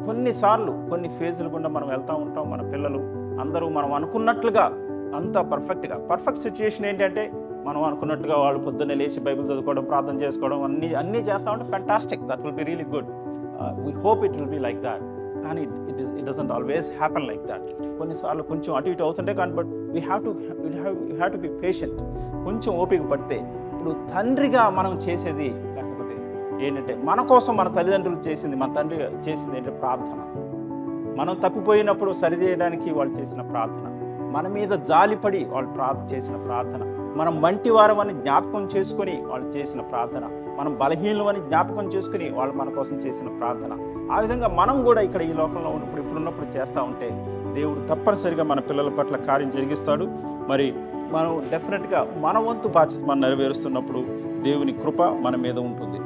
కొన్నిసార్లు కొన్ని ఫేజులు గుండా మనం వెళ్తూ ఉంటాం. మన పిల్లలు అందరూ మనం అనుకున్నట్లుగా అంత పర్ఫెక్ట్ సిచ్యుయేషన్ ఏంటంటే మనం అనుకున్నట్టుగా వాళ్ళు పొద్దున్నే లేచి బైబిల్ చదువుకోవడం, ప్రార్థన చేసుకోవడం అన్నీ చేస్తూ ఉంటే fantastic, that will be really good. We hope it will be like that. కానీ it doesn't always happen like that. కొన్నిసార్లు కొంచెం అటు ఇటు అవుతుంటే కానీ but we have to be patient. కొంచెం ఓపిక పడితే ఇప్పుడు తండ్రిగా మనం చేసేది లేకపోతే ఏంటంటే మన కోసం మన తల్లిదండ్రులు చేసింది, మన తండ్రి చేసింది ఏంటంటే ప్రార్థన. మనం తప్పిపోయినప్పుడు సరిచేయడానికి వాళ్ళు చేసిన ప్రార్థన, మన మీద జాలిపడి వాళ్ళు చేసిన ప్రార్థన, మనం మంటివారమని జ్ఞాపకం చేసుకొని వాళ్ళు చేసిన ప్రార్థన, మనం బలహీనమని జ్ఞాపకం చేసుకుని వాళ్ళు మన కోసం చేసిన ప్రార్థన. ఆ విధంగా మనం కూడా ఇక్కడ ఈ లోకంలో ఇప్పుడున్నప్పుడు చేస్తూ ఉంటే దేవుడు తప్పనిసరిగా మన పిల్లల పట్ల కార్యం జరిగిస్తాడు. మరి మనం డెఫినెట్గా మన వంతు బాధ్యత మనం నెరవేరుస్తున్నప్పుడు దేవుని కృప మన మీద ఉంటుంది.